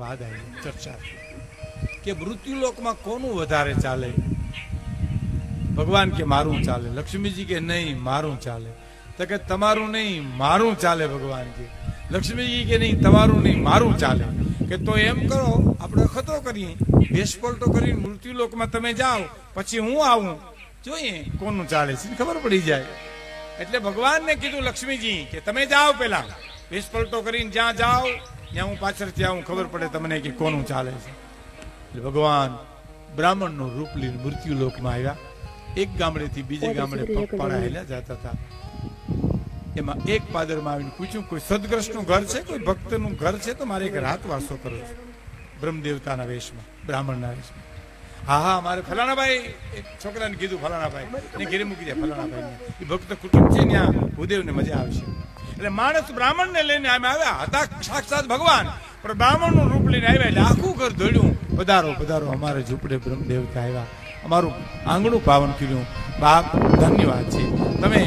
વાત આવી ચર્ચા કે મૃત્યુલોકમાં કોનું વધારે ચાલે? ભગવાન કે મારું ચાલે. લક્ષ્મીજી કે નહીં મારું ચાલે. તો કે તમારું નહીં મારું ચાલે. ભગવાન કે લક્ષ્મીજી કે નહીં તમારું નહીં મારું ચાલે. કે તો એમ કરો આપણે ખતરો કરીએ, વેશ પલટો કરીને મૃત્યુલોકમાં તમે જાઓ, પછી હું આવું, જોઈએ કોનું ચાલે છે ખબર પડી જાય. એટલે ભગવાનને કીધું લક્ષ્મીજી કે તમે જાઓ, પેલા વેશ પલટો કરીને જ્યાં જાઓ ત્યાં હું પાછળથી આવું, ખબર પડે તમને કે કોનું ચાલે છે. એટલે ભગવાન બ્રાહ્મણનું રૂપ લઈને મૃત્યુલોકમાં આવ્યા. એક ગામડેથી બીજે ગામડે પગપાળા હેલા જતા હતા. એમાં એક પાદરમાં આવીને પૂછ્યું, કોઈ સદગ્રસ્તનું ઘર છે, કોઈ ભક્તનું ઘર છે, તો મારે એક રાત વાસો કરો છો. બ્રહ્મદેવતાના વેશમાં, બ્રાહ્મણના વેશમાં. હા હા, મારે ફલાણાભાઈ, એક છોકરાને કીધું ફલાણાભાઈ ને ઘેરે મૂકી દે. ફલાણાભાઈ એ ભક્ત કુટુંબ છે, ત્યાં ભૂદેવને મજા આવશે. એટલે માણસ બ્રાહ્મણને લઈને આમ આવ્યા હતા, સાક્ષાત ભગવાન, પણ બ્રાહ્મણનું રૂપ લઈને આવ્યા. એટલે આખું ઘર દોડ્યું, પધારો પધારો, અમારે ઝૂંપડે બ્રહ્મદેવતા આવ્યા, અમારું આંગણું પાવન કર્યું. બાપ ધન્યવાદ છે, તમે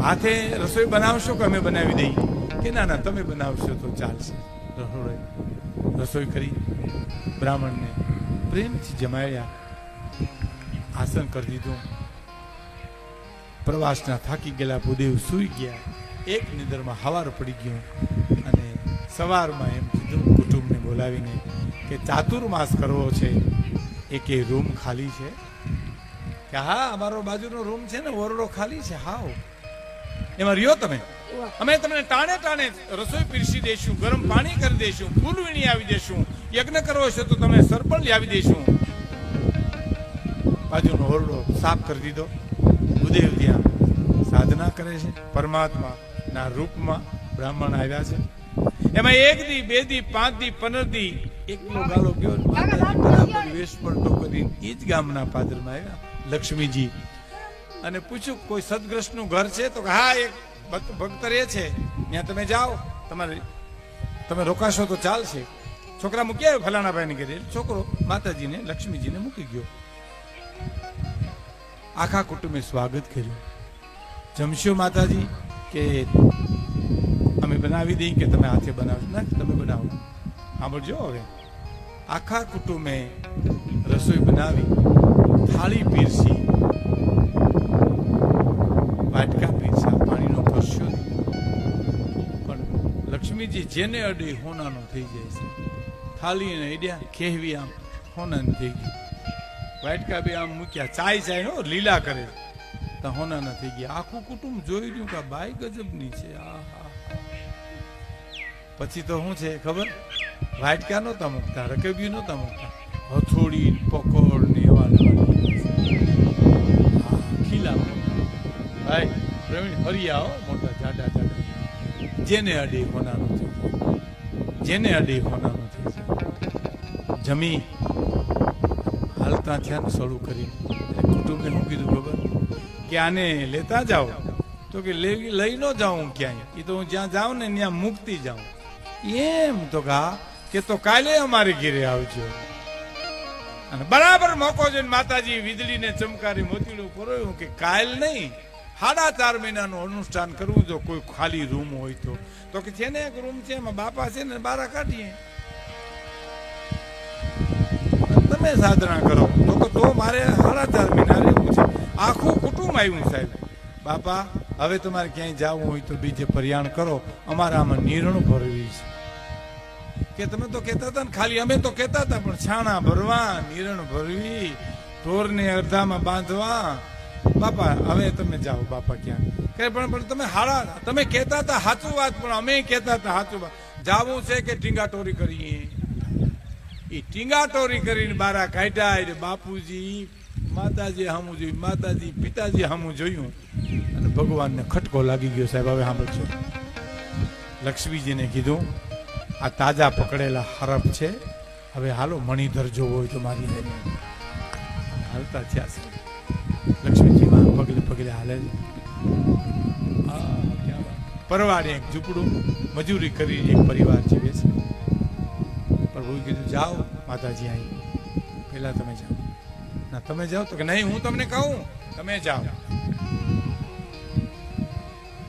હાથે રસોઈ બનાવશો કે અમે બનાવી દઈએ? કે ના ના, તમે બનાવશો તો ચાલશે. રસોઈ કરી, બ્રાહ્મણને પ્રેમથી જમાડ્યા, આસન કરી દીધું. પ્રવાસના થાકી ગયેલા ભૂદેવ સૂઈ ગયા. એક નિંદરમાં હવાર પડી ગયું અને સવારમાં એમ કીધું કુટુંબને બોલાવીને કે ચાતુર્માસ કરવો છે, એક એ રૂમ ખાલી છે? કે હા, અમારો બાજુનો રૂમ છે ને, ઓરડો ખાલી છે, હાવ એમાં રહ્યો તમે. અમે તમને ટાણે ટાણે રસોઈ પીરસી દઈશું, ગરમ પાણી કરી દઈશું, ફૂલ વીણી આવી દઈશું, યજ્ઞ કરવો છે તો તમે સરપણ લાવી દઈશું. બાજુનો ઓરડો સાફ કરી દીધો. ભૂદેવ ત્યાં સાધના કરે છે, પરમાત્મા ના રૂપમાં બ્રાહ્મણ આવ્યા છે. એમાં 1 દી 2 દી 5 દી 15 દી એકલો ગાળો ગયો, બરાબર વેશ પલટો કરીને એ જ ગામના પાદરમાં આવ્યા લક્ષ્મીજી અને પૂછ્યું, કોઈ સદગ્રસ્તનું ઘર છે? તો હા, એક ભક્ત રહે છે, ત્યાં તમે જાઓ, તમે રોકાશો તો ચાલશે. છોકરા મૂકી આવ્યો ફલાણાભાઈને ઘરે. છોકરો માતાજીને લક્ષ્મીજીને મૂકી ગયો. આખા કુટુંબે સ્વાગત કર્યું. જમશો માતાજી? કે અમે બનાવી દઈએ કે તમે હાથે બનાવશો? ના, તમે બનાવો. સાંભળજો, હવે આખા કુટુંબે રસોઈ બનાવી, થાળી પીરસી, વાટકા પીરસા, પાણીનો પરસ્યો દીધો. પણ લક્ષ્મીજી જેને અડી હોનાનો થઈ જાય છે. થાળીને અડ્યા, ખેહવી આમ હોનાની થઈ ગઈ. વાટકા બે આમ મૂક્યા, ચાય નો લીલા કરે તો હોનાના થઈ ગયા. આખું કુટુંબ જોઈ રહ્યું કે બાઈ ગજબની છે. પછી તો શું છે ખબર? વાટકા નહોતા મૂકતા, રકેબી નહોતા મૂકતા, હથોડી પકડ ને એવા ખીલા. ભાઈ પ્રવીણ હરિયા, મોટા જાડા જાડા, જેને અડી હોનાનું થયું, જેને અડી હોનાનું થયું. જમી હાલતા થયા ને શરૂ કરી. કુટુંબને શું કીધું ખબર? કે આને લેતા જાઓ. તો કે લઈ ન જાઉં ક્યાંય, એ તો હું જ્યાં જાઉં ને ત્યાં મૂકતી જાઉં. એમ તો કે તો કાલે અમારે ઘેરે આવજો. અને બરાબર મોકો જોઈને માતાજી વીજળીને ચમકારી મોતીડું પરોયું કે કાલ નહીં, 4.5 મહિનાનું અનુષ્ઠાન કરવું. જો કોઈ ખાલી રૂમ હોય તો કે છે ને એક રૂમ છે, એમાં બાપા છે ને, બારા કાઢીએ, તમે સાધના કરો. તો મારે 4.5 મહિના રહેવું છે. આખું કુટુંબ આવ્યું, સાહેબ બાપા હવે તમારે ક્યાંય જવું હોય તો બીજે પર્યાણ કરો, અમારે આમાં નિર્ણય ભરવી છે. કે તમે તો કહેતા હતા ને ખાલી, અમે તો કહેતા હતા, પણ છાણા ભરવા, નિરણ ભરવી, ઢોરને અડધામાં બાંધવા. બાપા હવે તમે જાઓ. બાપા ક્યાં કે પણ તમે કહેતા હતા સાચું વાત, પણ અમે કહેતા હતા સાચું વાત. જાવું છે કે ટીંગાટોરી કરીએ? એ ટીંગાટોરી કરીને બારા કાઢ્યા. એટલે બાપુજી માતાજી સામું જોયું, માતાજી પિતાજી સામું જોયું અને ભગવાનને ખટકો લાગી ગયો. સાહેબ હવે સાંભળજો, લક્ષ્મીજીને કીધું, આ તાજા પકડેલા હરફ છે, હવે હાલો મણિધર જોવો હોય તો મારી હાલતા થયા છે. લક્ષ્મીજી પગલે પગલે હાલે. પરવાડે એક ઝૂંપડું મજૂરી કરી એક પરિવાર જીવે છે. પ્રભુએ કીધું જાઓ, માતાજી આવી, પેલા તમે જાઓ. ના તમે જાઓ? તો કે નહીં, હું તમને કહું, તમે જાઓ.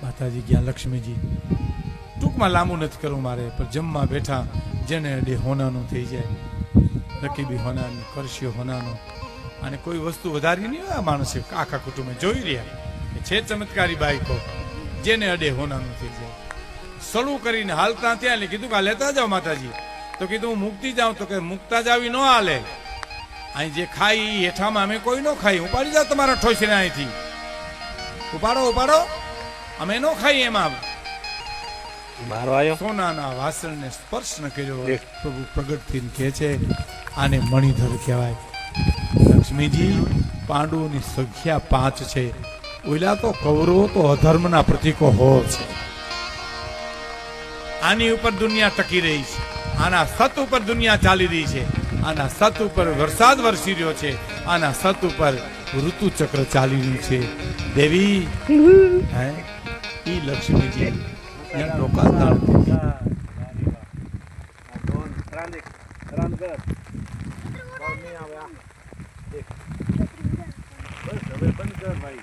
માતાજી ગયા, લક્ષ્મીજી ટૂંકમાં લાંબુ નથી કરવું મારે, પણ જમવા બેઠા જેને અડે હોનાનું થઈ જાય, રકીબી હોનાનું, કરશીઓ હોનાનું, અને કોઈ વસ્તુ વધારી નહીં હોય. આ માણસે આખા કુટુંબે જોઈ રહ્યા કે છે ચમત્કારી બાઈકો, જેને અડે હોનાનું થઈ જાય. સળું કરીને હાલતા ત્યાં એટલે કીધું કે આ લેતા જાઓ માતાજી. તો કીધું હું મૂકતી જાઉં. તો કે મૂકતા જ આવી ન હાલે, અહીં જે ખાઈ હેઠામાં અમે કોઈ ન ખાઈ, ઉપાડી જાઓ તમારા ઠોસીને અહીંથી, ઉપાડો ઉપાડો, અમે ન ખાઈ. એમાં મારો આયો સોનાના વાસણને સ્પર્શ ન કર્યો. પ્રભુ પ્રગટ થઈને કહે છે આને મણિધર કહેવાય. લક્ષ્મીજી પાંડવોની સંખ્યા 5 છે. ઓલા તો કૌરવો તો અધર્મના પ્રતીકો હો છે. આની ઉપર દુનિયા ટકી રહી છે, આના સત ઉપર દુનિયા ચાલી રહી છે, આના સત ઉપર વરસાદ વરસી રહ્યો છે, આના સત ઉપર ઋતુ ચક્ર ચાલી રહ્યું છે. દેવી હે ઈ લક્ષ્મીજી એમ ડોકા તાળતી બંધ કર ભાઈ.